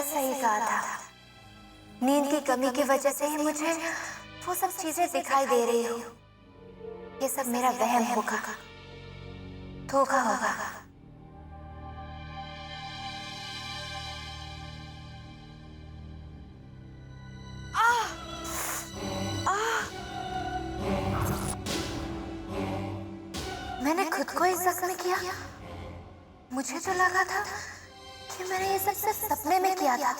सही कहा था। नींद की कमी की वजह से ही मुझे वो सब चीजें दिखाई दे रही हो। ये सब मेरा वहम होगा, धोखा होगा। मैंने खुद को ही जख्मी किया। मुझे तो लगा था कि मैंने ये सब सिर्फ सपने में किया था।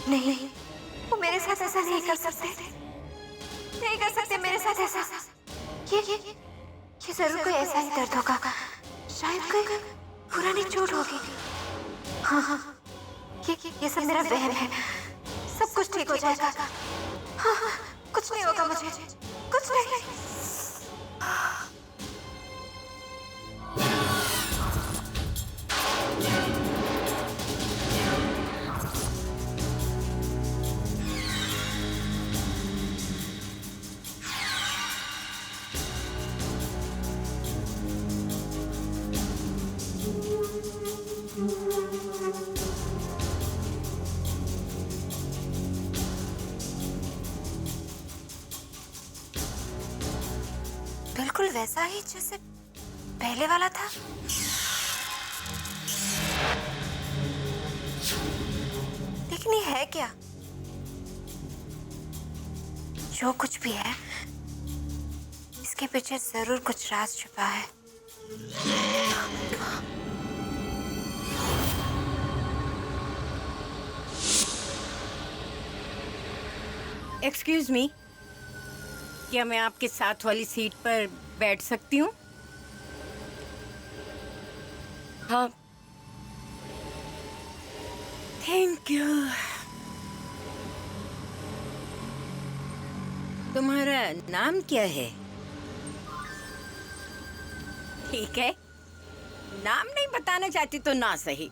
नहीं, वो मेरे साथ ऐसा नहीं कर सकते, नहीं कर सकते मेरे साथ ऐसा। ये जरूर कोई ऐसा ही दर्द होगा, शायद कोई पुरानी चोट होगी। हाँ, ये सब मेरा वहम है। सब कुछ ठीक हो जाएगा। हाँ, कुछ नहीं होगा मुझे, कुछ नहीं। बिल्कुल वैसा ही जैसे पहले वाला था। लेकिन ये है क्या? जो कुछ भी है, इसके पीछे जरूर कुछ राज छुपा है। एक्सक्यूज मी, क्या मैं आपके साथ वाली सीट पर बैठ सकती हूँ? हाँ। Thank you. तुम्हारा नाम क्या है? ठीक है, नाम नहीं बताना चाहती तो ना सही,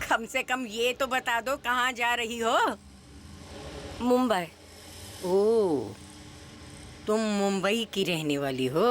कम से कम ये तो बता दो कहाँ जा रही हो? मुंबई। ओह, तुम मुंबई की रहने वाली हो?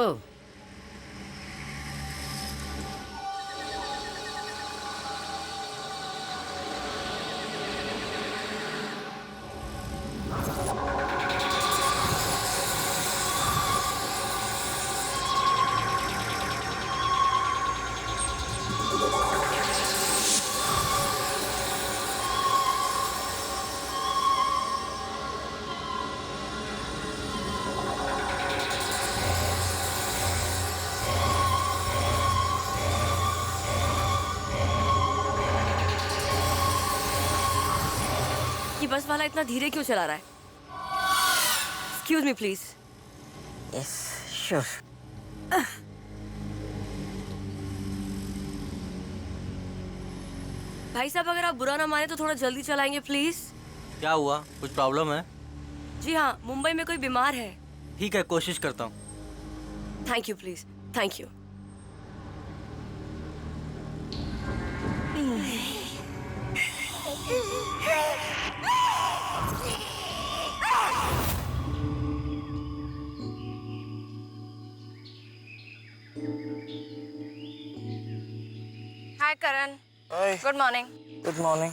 ये बस वाला इतना धीरे क्यों चला रहा है? Excuse me please. Yes, sure. भाई साहब, अगर आप बुरा ना माने तो थोड़ा जल्दी चलाएंगे प्लीज। क्या हुआ, कुछ प्रॉब्लम है? जी हाँ, मुंबई में कोई बीमार है। ठीक है, कोशिश करता हूँ। Thank you please, thank you. Hi Karan, good morning. Good morning.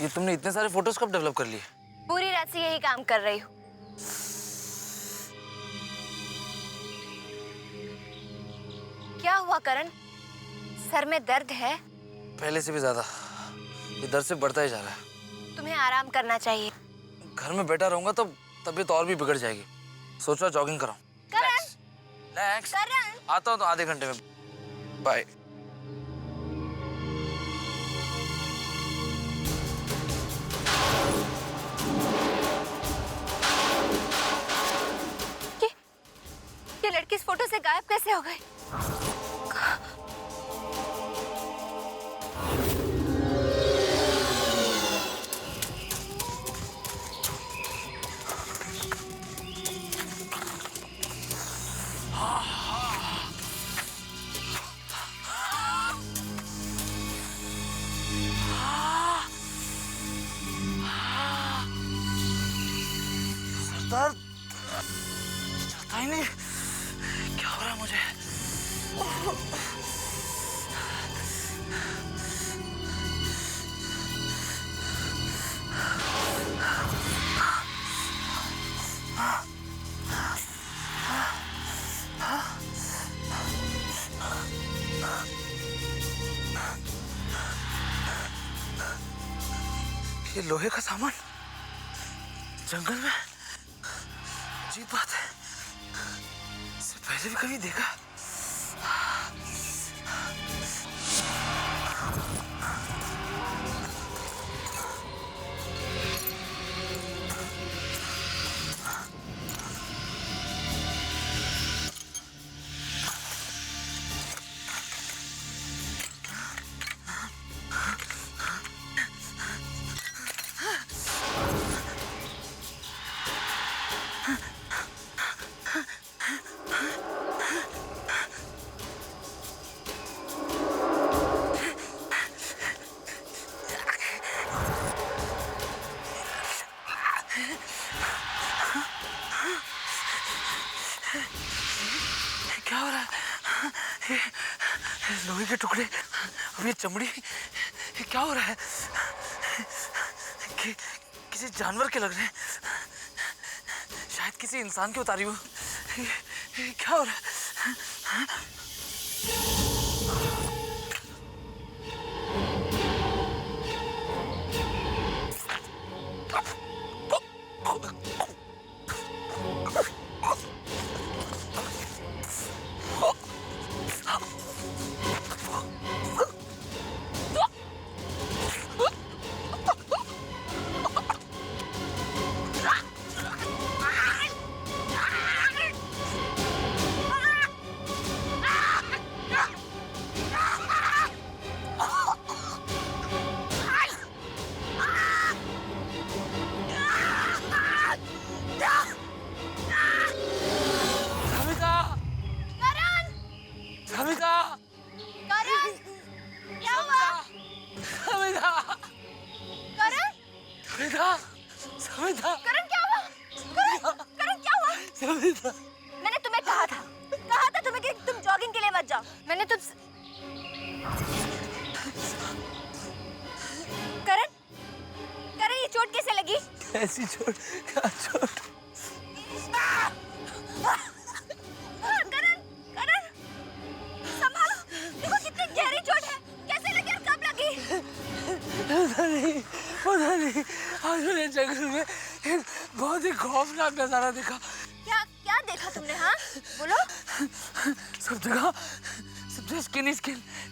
ये तुमने इतने सारे फोटोज कब डेवलप कर लिए? पूरी रात से यही काम कर रही हूँ। क्या हुआ करण, सर में दर्द है? पहले से भी ज्यादा। ये दर्द से बढ़ता ही जा रहा है। तुम्हें आराम करना चाहिए। घर में बैठा रहूंगा तो तबीयत और भी बिगड़ जाएगी। सोच रहा जॉगिंग कराऊं। करण, नेक्स्ट। करण। आता हूँ तो आधे घंटे में। बाय। ये लड़की इस फोटो से गायब कैसे हो गई? दर्द चलता ही नहीं। क्या हो रहा है मुझे? ये लोहे का सामान जंगल में, अजीब बात है, इससे पहले भी कभी देखा? क्या हो रहा है? ये लोहे के टुकड़े, अब ये चमड़ी, ये क्या हो रहा है? किसी जानवर के लग रहे हैं, शायद किसी इंसान के उतारी हो। ये क्या हो रहा है? मैंने तुम्हें कहा था तुम्हें कि तुम जॉगिंग के लिए मत जाओ। मैंने तुम करण ये चोट कैसे लगी? ऐसी चोट? क्या चोट? करण संभालो, देखो कितनी गहरी चोट है, कैसे लगी और कब लगी? पता नहीं, आज मैंने जंगल में एक बहुत ही खौफनाक नजारा देखा। क्या देखा तुमने? हाँ बोलो। सब जगह स्किन,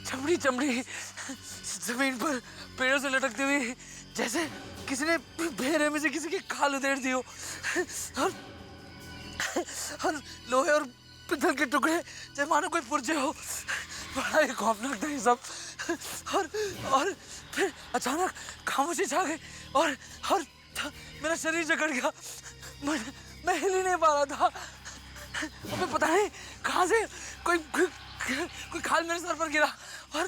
चमड़ी जमीन पर पेड़ों से लटकती हुई, जैसे किसी ने बेरहमी में से किसी की खाल उधेड़ दी हो, और लोहे और पित्तल के टुकड़े जैसे मानो कोई पुर्जे हो। बड़ा ही खौफनाक था ये सब। और फिर अचानक खामोशी छा गई और मेरा शरीर जकड़ गया। मैं हिल ही नहीं पा रहा था। हमें पता नहीं कहाँ से कोई खाल मेरे सर पर गिरा और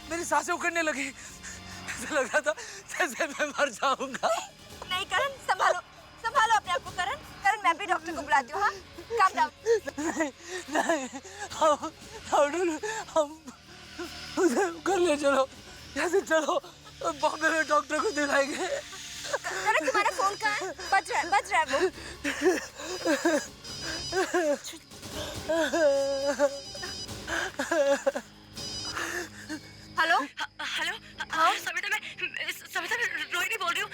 मेरी सांसें उखड़ने लगी। ऐसा लग रहा था जैसे मैं मर जाऊंगा। नहीं करण, संभालो अपने आप को। करण मैं भी डॉक्टर को बुलाती हूँ। हाँ काम डाउन। नहीं हम उधर कर ले चलो, यहाँ चलो, बॉम्बे में डॉक्टर को दिलाएंगे। करण तुम्हारा फोन कहाँ है? बज रहा है वो। हेलो हाँ सविता, मैं रोहिणी बोल रही हूँ।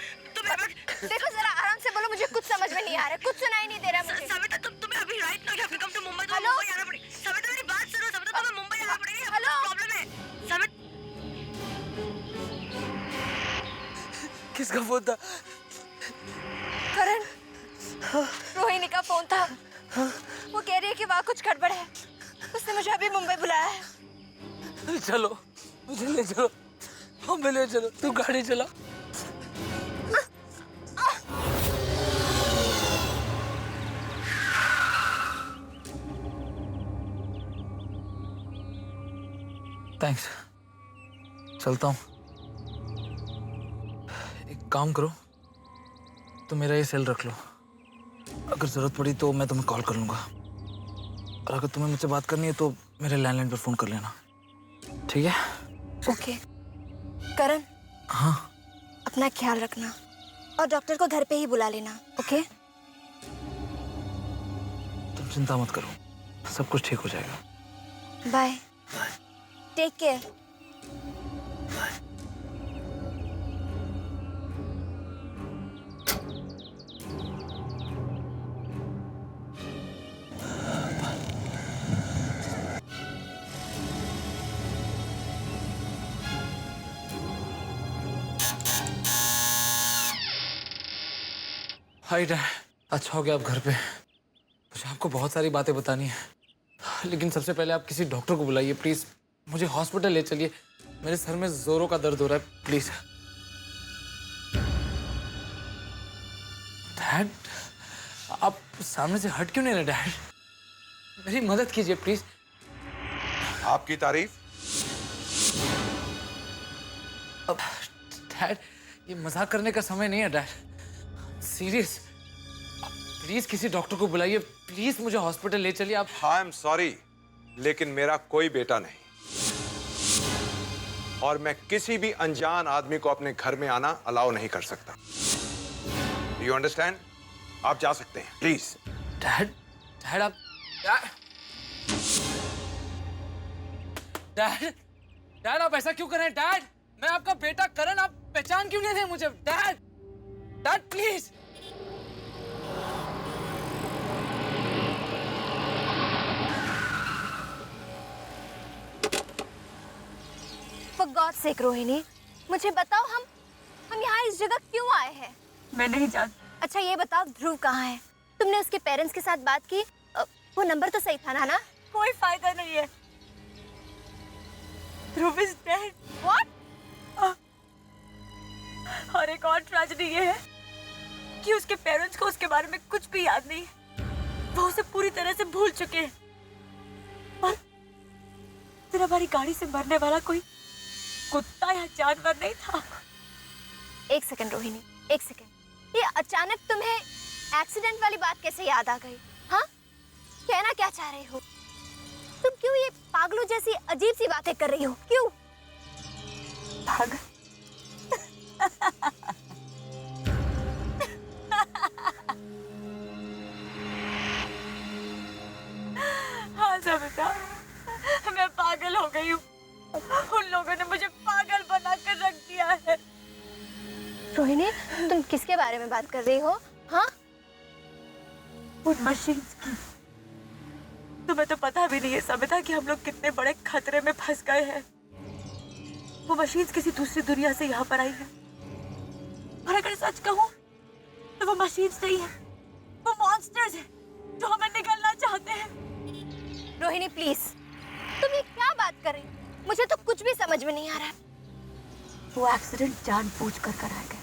देखो जरा आराम से बोलो, मुझे कुछ समझ में नहीं आ रहा, कुछ सुनाई नहीं दे रहा मुझे। सविता, तुम्हें अभी right now you have to come to Mumbai. तो हेलो? मुंबई आना पड़ेगा। सविता मेरी बात सुनो। सविता तुम्हें मुंबई आना पड़ेगा। हेलो? प्रॉब्लम है सविता। किसका फोन था? करण रोहिणी का फोन था। वो कह रही है कि वहाँ कुछ गड़बड़ है, उसने मुझे अभी मुंबई बुलाया है। चलो मुझे ले चलो, बॉम्बे ले चलो। तू गाड़ी चला। थैंक्स, चलता हूँ। एक काम करो, तो मेरा ये सेल रख लो। अगर जरूरत पड़ी तो मैं तुम्हें कॉल कर लूंगा, और अगर तुम्हें मुझसे बात करनी है तो मेरे लैंडलाइन पर फोन कर लेना, ठीक है? ओके करण, हाँ अपना ख्याल रखना और डॉक्टर को घर पे ही बुला लेना। ओके तुम चिंता मत करो, सब कुछ ठीक हो जाएगा। Bye, take care. Hi dad, अच्छा हो गया आप घर पे। मुझे आपको बहुत सारी बातें बतानी है, लेकिन सबसे पहले आप किसी डॉक्टर को बुलाइए प्लीज। मुझे हॉस्पिटल ले चलिए, मेरे सर में जोरों का दर्द हो रहा है, प्लीज। डैड, आप सामने से हट क्यों नहीं रहे डैड? मेरी मदद कीजिए प्लीज। आपकी तारीफ? अब डैड, ये मजाक करने का समय नहीं है डैड, सीरियस। प्लीज किसी डॉक्टर को बुलाइए प्लीज, मुझे हॉस्पिटल ले चलिए आप। आई एम सॉरी, लेकिन मेरा कोई बेटा नहीं और मैं किसी भी अनजान आदमी को अपने घर में आना अलाउ नहीं कर सकता। You understand? आप जा सकते हैं प्लीज। डैड, डैड आप डैड, डैड आप ऐसा क्यों कर रहे हैं डैड? मैं आपका बेटा करण, आप पहचान क्यों नहीं रहे मुझे? Dad, dad please. For God's sake, Rohini, मुझे बताओ हम यहाँ इस जगह क्यों आए हैं? मैं नहीं जानती। अच्छा ये बताओ ध्रुव कहाँ है? तुमने उसके पेरेंट्स के साथ बात की? वो नंबर तो सही था ना? कोई फायदा नहीं है। ध्रुव इज डेड। What? और एक और ट्रेजेडी ये है कि उसके पेरेंट्स को उसके बारे में कुछ भी याद नहीं है। वो उसे पूरी तरह से भूल चुके हैं। और फिर हमारी गाड़ी से मरने वाला कोई कुत्ता या जानवर नहीं था। एक सेकंड रोहिणी, एक सेकंड। ये अचानक तुम्हें एक्सीडेंट वाली बात कैसे याद आ गई? हाँ, कहना क्या चाह रही हो? तुम क्यों ये पागलों जैसी अजीब सी बातें कर रही हो? क्यों? पागल? हाँ सविता, मैं पागल हो गई हूँ। उन लोगों ने मुझे पागल बनाकर रख दिया है। रोहिणी, तुम किसके बारे में बात कर रही हो? हाँ? उन मशीन्स की। तुम्हें तो पता भी नहीं है सविता कि हम लोग कितने बड़े खतरे में फंस गए हैं। वो मशीन्स किसी दूसरी दुनिया से यहाँ पर आई है। और अगर सच कहूँ तो वो मशीन्स नहीं है, वो मॉन्स्टर्स हैं जो हमें निगलना चाहते हैं। रोहिणी प्लीज, तुम ये क्या बात कर रही हो? मुझे तो कुछ भी समझ में नहीं आ रहा है। वो एक्सीडेंट जानबूझकर कराया गया।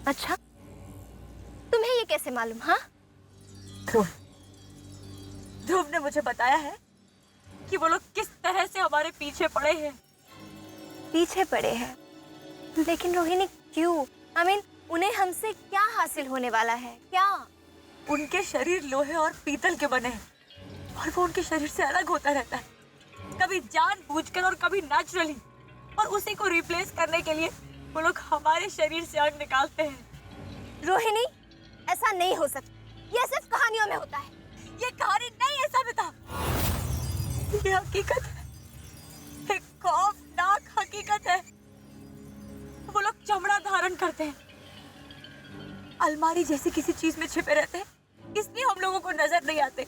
अच्छा, तुम्हें ये कैसे मालूम? हाँ? ध्रुव ने मुझे बताया है कि वो लोग किस तरह से हमारे पीछे पड़े हैं। पीछे पड़े हैं? लेकिन रोहिणी क्यों? I mean, उन्हें हमसे क्या हासिल होने वाला है? क्या? उनके शरीर लोहे और पीतल के बने हैं और वो उनके शरीर से अलग होता रहता है, कभी जानबूझकर और कभी नेचुरली। और उसी को रिप्लेस करने के लिए वो लोग हमारे शरीर से अंग निकालते हैं। रोहिणी, ऐसा नहीं हो सकता। ये सिर्फ कहानियों में होता है। ये कहानी नहीं है सविता, ये हकीकत है, एक खौफनाक हकीकत है। वो लोग चमड़ा धारण करते हैं, अलमारी जैसी किसी चीज में छिपे रहते हैं, इसलिए हम लोगों को नजर नहीं आते।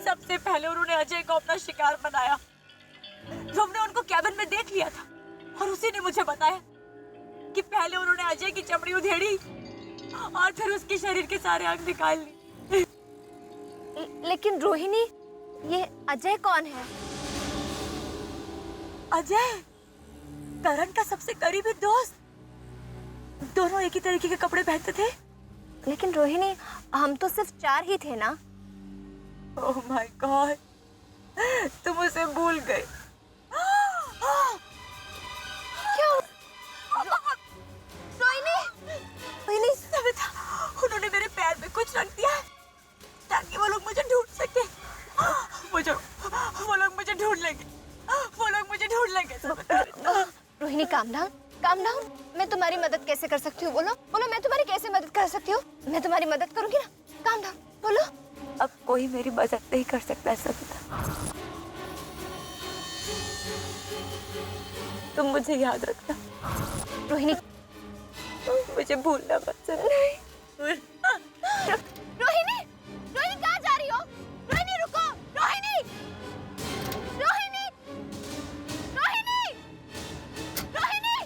सबसे पहले उन्होंने अजय को अपना शिकार बनाया। हमने उनको कैबिन में देख लिया था और उसी ने मुझे बताया कि पहले उन्होंने अजय की चमड़ी उधेड़ी और फिर उसके शरीर के सारे अंग निकाल लिए। लेकिन रोहिणी, ये अजय कौन है? अजय करण का सबसे करीबी दोस्त। दोनों एक ही तरीके के कपड़े पहनते थे। लेकिन रोहिणी, हम तो सिर्फ 4 ही थे ना? ओह माय गॉड, तुम उसे भूल गए। क्यों? रोहिणी, रोहिणी, सविता, उन्होंने मेरे पैर में कुछ रख दिया है ताकि वो लोग मुझे ढूंढ सके। वो लोग मुझे ढूंढ लेंगे, वो लोग मुझे ढूंढ लेंगे Savita. Rohini calm down, calm down. मैं तुम्हारी मदद कैसे कर सकती हूँ? बोलो, बोलो, मैं तुम्हारी कैसे मदद कर सकती हूँ? मैं तुम्हारी मदद करूंगी ना। काम डाउन, बोलो। अब कोई मेरी मदद नहीं कर सकता है सविता। तुम मुझे याद रखना। रोहिणी, मुझे भूलना मत सविता। रोहिणी, रोहिणी कहाँ जा रही हो? रोहिणी रुको, रोहिणी, रोहिणी, रोहिणी, रोहिणी।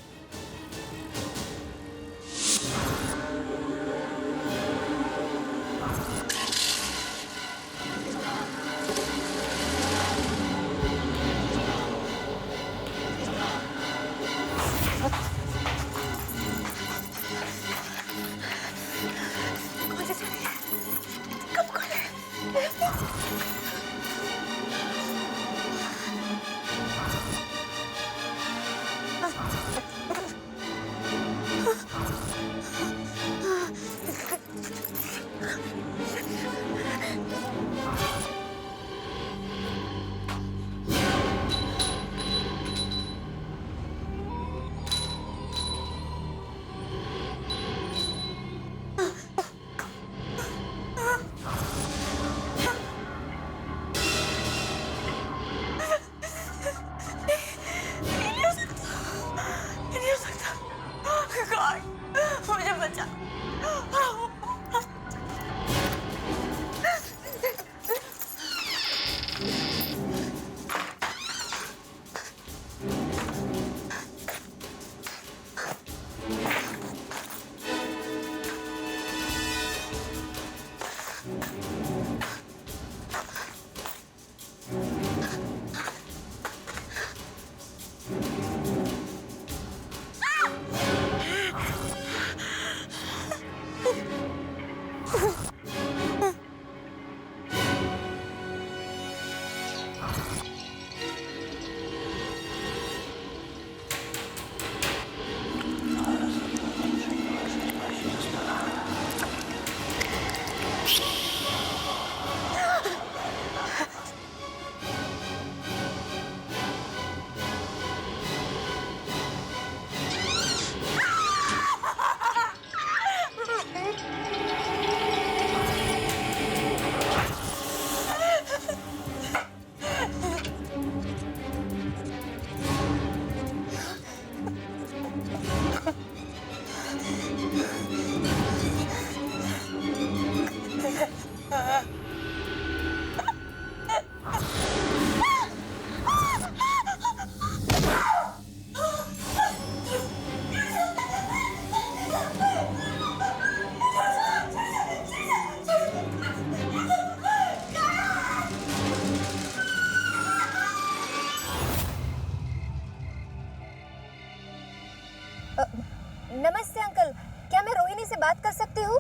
नमस्ते अंकल, क्या मैं रोहिणी से बात कर सकती हूँ?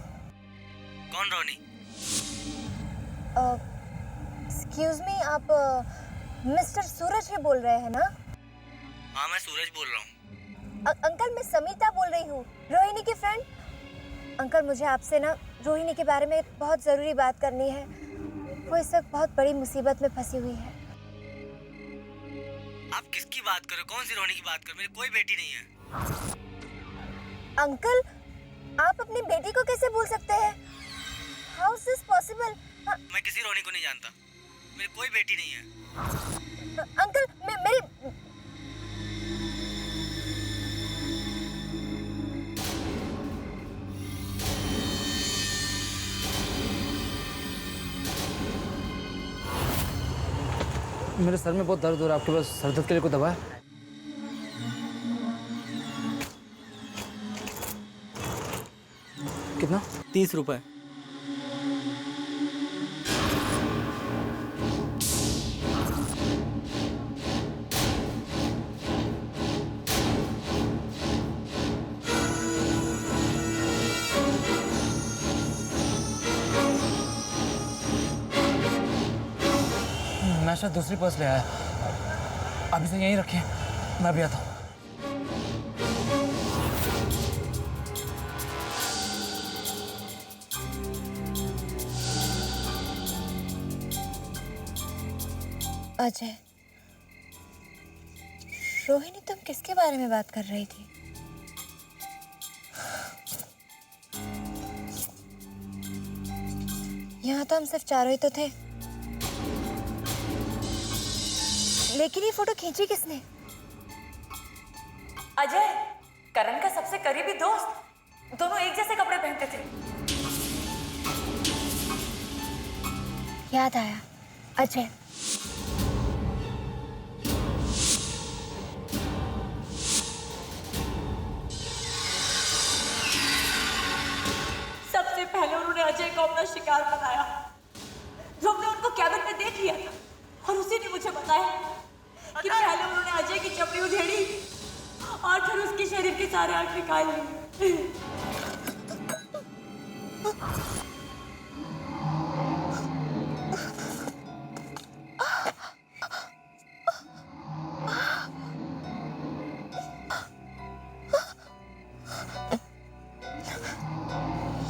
कौन रोनी? एक्सक्यूज मी, आप मिस्टर सूरज ही बोल रहे हैं ना? हाँ, मैं सूरज बोल रहा हूँ। अंकल, मैं समीता बोल रही हूँ, रोहिणी की फ्रेंड। अंकल, मुझे आपसे ना रोहिणी के बारे में बहुत ज़रूरी बात करनी है। वो इस वक्त बहुत बड़ी मुसीबत में फंसी हुई है। आप किसकी बात कर रहे हो? कौन सी रोनी की बात कर रहे हो? मेरी कोई बेटी नहीं है। अंकल, आप अपनी बेटी को कैसे भूल सकते हैं? How is this possible? मैं किसी रोनी को नहीं जानता। मेरी कोई बेटी नहीं है। अंकल, मेरी मेरे सर में बहुत दर्द हो रहा है, आपके पास सर दर्द के लिए कोई दवा है? कितना? 30 रुपए। मैं शायद दूसरी पर्स ले आया। आप इसे यहीं रखिए, मैं भी आता हूँ। अजय, रोहिणी, तुम किसके बारे में बात कर रही थी? यहाँ तो हम सिर्फ चारों ही तो थे, लेकिन ये फोटो खींची किसने? अजय, करण का सबसे करीबी दोस्त। दोनों एक जैसे कपड़े पहनते थे। याद आया, अजय। सबसे पहले उन्होंने अजय को अपना शिकार बनाया। हमने उनको कैबिन में देख लिया था और उसी ने मुझे बताया कि पहले उन्होंने अजय की चमड़ी उधेड़ी और फिर उसके शरीर के सारे अंग निकाल लिए।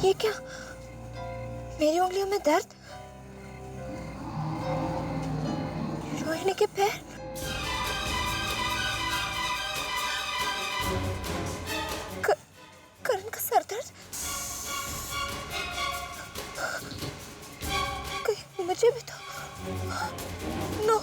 ये क्या? मेरी उंगलियों में दर्द? रोहिणी के पैर? करण का सर दर्द? कहीं मुझे भी तो? नो,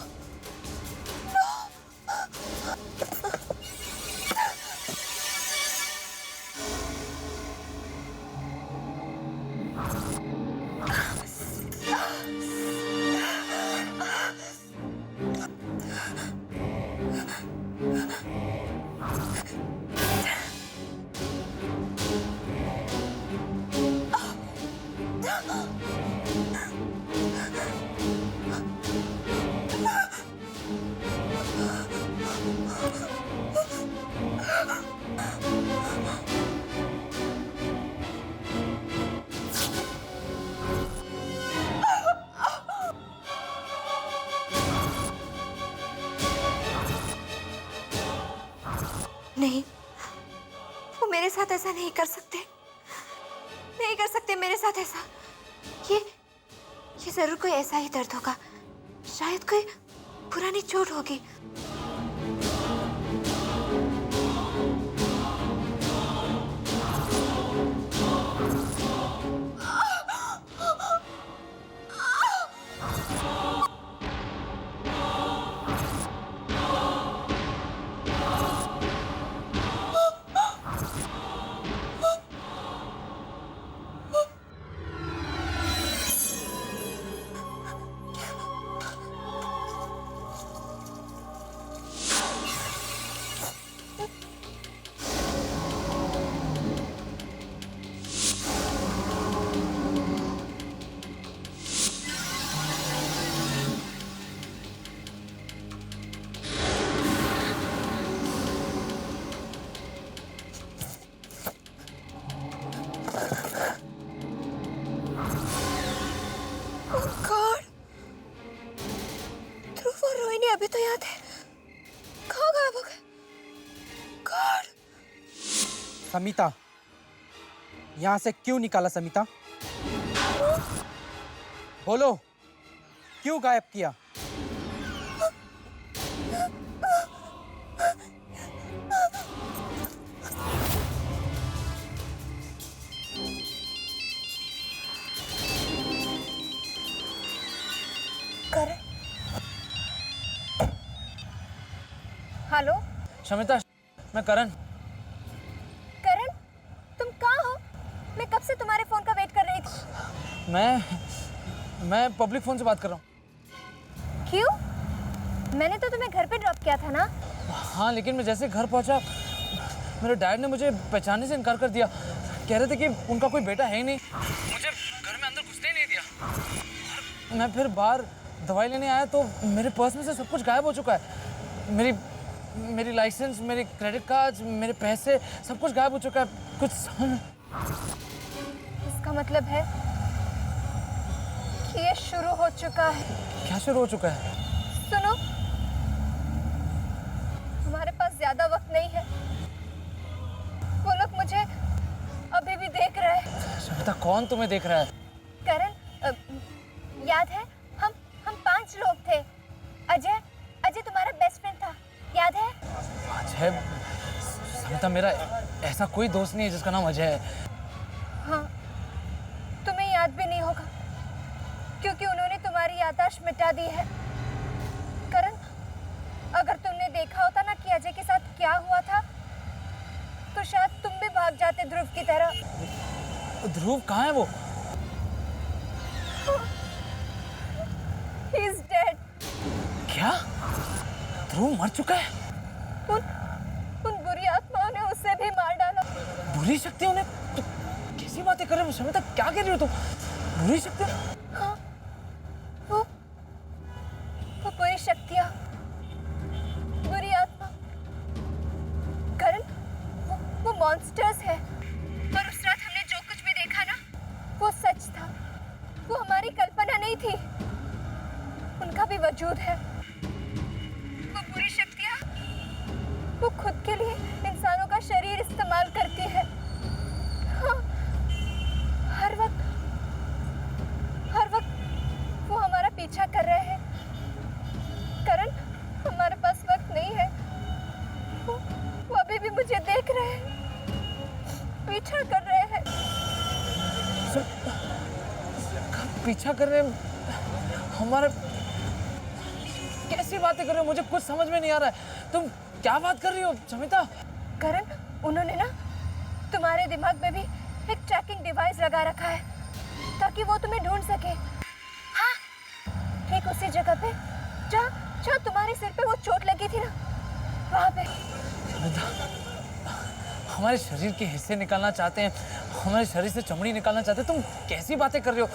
नहीं, वो मेरे साथ ऐसा नहीं कर सकते, नहीं कर सकते मेरे साथ ऐसा। ये जरूर कोई ऐसा ही दर्द होगा, शायद कोई पुरानी चोट होगी। समिता, यहाँ से क्यों निकाला समिता? बोलो, क्यों गायब किया? करण, हेलो समिता, मैं करण। करण, तुम कहाँ हो? मैं कब से तुम्हारे फोन का वेट कर रही थी। मैं पब्लिक फोन से बात कर रहा हूँ। क्यों? मैंने तो तुम्हें घर पे ड्रॉप किया था ना। हाँ, लेकिन मैं जैसे घर पहुंचा, मेरे डैड ने मुझे पहचानने से इनकार कर दिया। कह रहे थे कि उनका कोई बेटा है ही नहीं। मुझे घर में अंदर घुसने ही नहीं दिया। मैं फिर बाहर दवाई लेने आया तो मेरे पर्स में से सब कुछ गायब हो चुका है। मेरी लाइसेंस, मेरे क्रेडिट कार्ड्स, मेरे पैसे, सब कुछ गायब हो चुका है। कुछ इसका मतलब है कि ये शुरू हो चुका है। क्या शुरू हो चुका है? सुनो, हमारे पास ज्यादा वक्त नहीं है। वो लोग मुझे अभी भी देख रहे हैं। समिता, कौन तुम्हें देख रहा है? करण, याद है हम 5 लोग थे। अजय तुम्हारा बेस्ट फ्रेंड था, याद है? अजय? समिता, मेरा ऐसा कोई दोस्त नहीं है जिसका नाम अजय है। हाँ, तुम्हें याद भी नहीं होगा क्योंकि उन्होंने तुम्हारी याददाश्त मिटा दी है। करण, अगर तुमने देखा होता ना कि अजय के साथ क्या हुआ था, तो शायद तुम भी भाग जाते ध्रुव की तरह। ध्रुव कहाँ है वो? He is dead. क्या? ध्रुव मर चुका है? उन बुरी आत्माओं ने उसे भी मार डाला। बुरी शक्तियों ने? तो कैसी बातें कर रहे हो समिता? क्या कह रही हो तुम? बुरी शक्तियाँ? हाँ, वो बुरी शक्तियाँ, बुरी आत्मा। करण, वो मॉन्स्टर्स है। और उस रात हमने जो कुछ भी देखा ना, वो सच था। वो हमारी कल्पना नहीं थी। उनका भी वजूद है। वो बुरी शक्तियाँ, वो खुद के लिए इंसानों का शरीर इस्तेमाल करती है। हाँ, हर वक्त वो हमारा पीछा कर रहे हैं। करण, हमारे पास वक्त नहीं है। वो अभी भी मुझे देख रहे हैं, पीछा कर रहे हैं। पीछा कर रहे हमारे? कैसी बातें कर रहे हो? मुझे कुछ समझ में नहीं आ रहा है। तुम क्या बात कर रही हो समिता? करण, उन्होंने ना तुम्हारे दिमाग में भी एक ट्रैकिंग डिवाइस लगा रखा है ताकि वो तुम्हें ढूंढ सके। हाँ, ठीक उसी जगह पे जहाँ तुम्हारे सिर पे वो चोट लगी थी ना, वहाँ पे। हमारे शरीर के हिस्से निकालना चाहते हैं, हमारे शरीर से चमड़ी निकालना चाहते हैं। तुम कैसी बातें कर रही हो?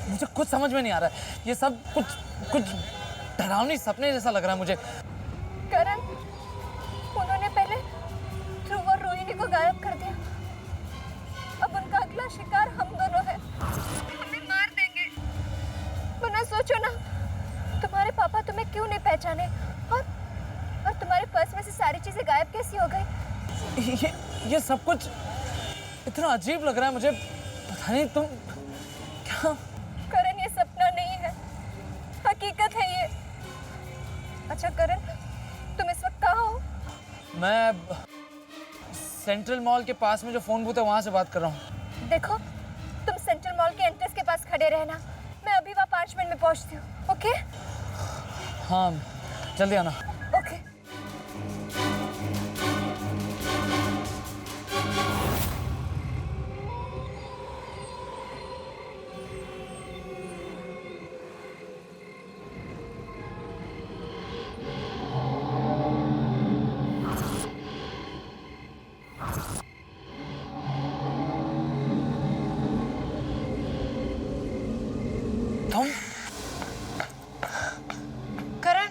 मुझे कुछ समझ में नहीं आ रहा है। ये सब कुछ डरावनी सपने जैसा लग रहा है मुझे। करण, उन्होंने पहले ध्रुव और रोहिणी को गायब कर दिया। अब उनका अगला शिकार हम दोनों है। हमें मार देंगे। वरना सोचो ना, तुम्हारे पापा तुम्हें क्यों नहीं पहचाने, और तुम्हारे पर्स में से सारी चीजें गायब कैसी हो गई? ये सब कुछ इतना अजीब लग रहा है मुझे। पता नहीं तुम क्या। करण, ये सपना नहीं है, हकीकत है ये। अच्छा करण, तुम इस वक्त कहाँ हो? मैं सेंट्रल मॉल के पास में जो फोन बूथ है वहां से बात कर रहा हूँ। देखो, तुम सेंट्रल मॉल के एंट्रेंस के पास खड़े रहना। मैं अभी वहाँ 5 मिनट में पहुँचती हूँ। ओके? हाँ, जल्दी आना। ओके। तुम? करण,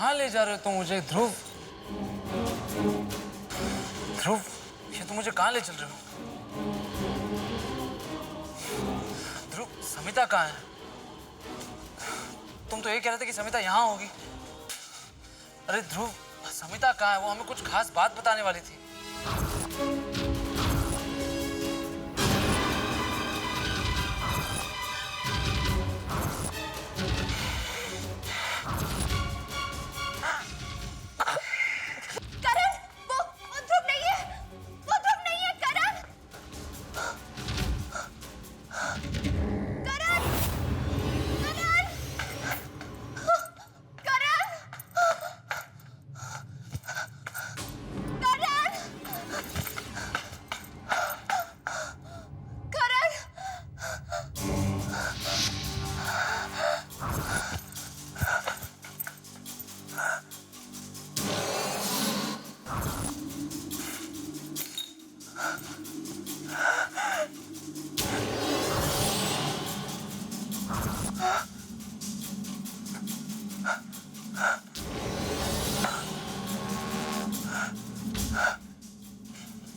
कहाँ ले जा रहे हो तुम मुझे? ध्रुव, ध्रुव, ये तुम मुझे कहाँ ले चल रहे हो? ध्रुव, समिता कहाँ है? तुम तो ये कह रहे थे कि समिता यहाँ होगी। अरे ध्रुव, समिता कहाँ है? वो हमें कुछ खास बात बताने वाली थी।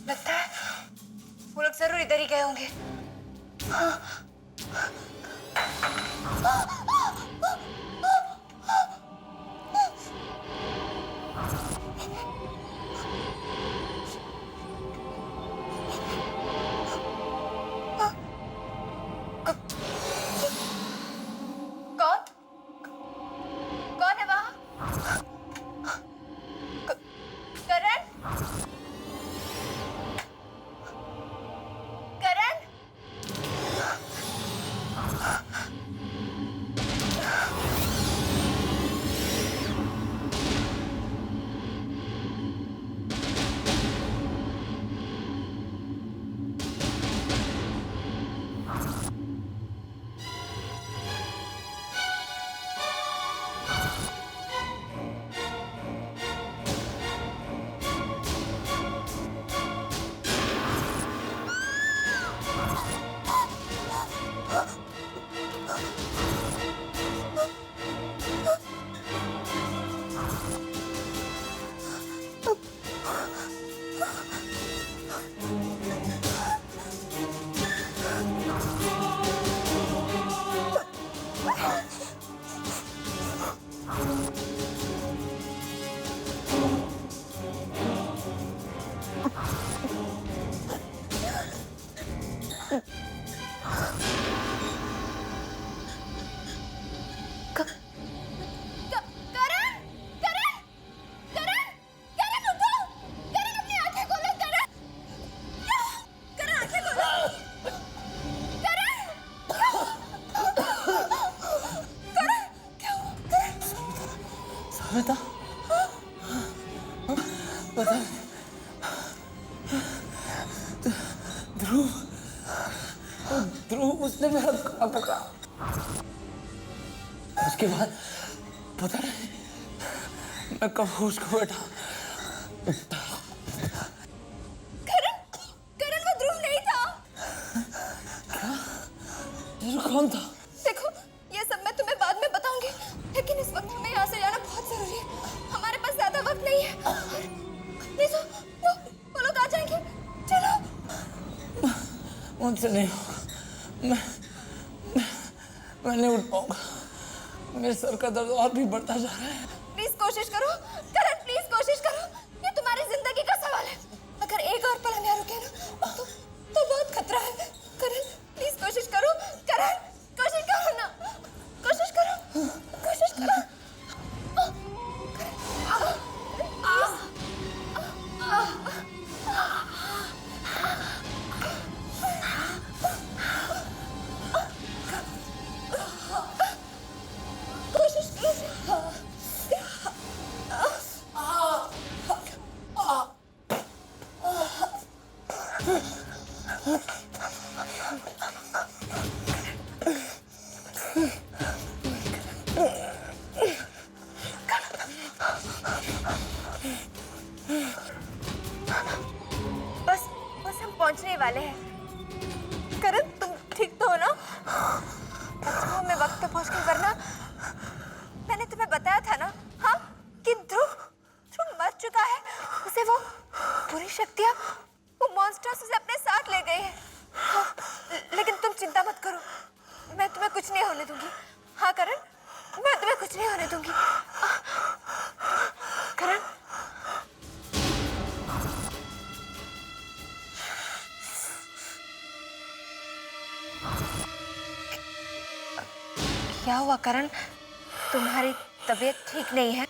लगता है वो लोग जरूर इधर ही गए होंगे। कौन? कौन है वहाँ? करण? करण? समिता, पता नहीं। ध्रुव, ध्रुव, उसने मेरा गला पकड़ा। उसके बाद पता नहीं मैं कब होश को बैठा। करण वो ध्रुव नहीं था। क्या? कौन था? देखो, ये सब मैं तुम्हें बाद में बताऊंगी, लेकिन इस वक्त हमें यहाँ से जाना बहुत जरूरी है। हमारे पास ज्यादा वक्त नहीं है। नहीं तो वो लोग आ जाएंगे। चलो। मुझसे नहीं होगा। मैं नहीं उठ पाऊंगा। मेरे सर का दर्द और भी बढ़ता जा रहा है। प्लीज कोशिश करो करण, प्लीज कोशिश करो। ये तुम्हारी जिंदगी का सवाल है। अगर एक और पल हम यहाँ रुके ना तो बहुत खतरा है। करण प्लीज कोशिश करो। करण कोशिश करो ना, कोशिश करो, कोशिश करो। कोशिश करो। बस हम पहुंचने वाले हैं। करण तुम ठीक तो हो ना? अच्छा मैं वक्त पे पहुंच गई, वरना मैंने तुम्हें बताया था ना, हाँ, हाँ करण, मैं तुम्हें कुछ नहीं होने दूंगी। करण, क्या हुआ करण? तुम्हारी तबीयत ठीक नहीं है?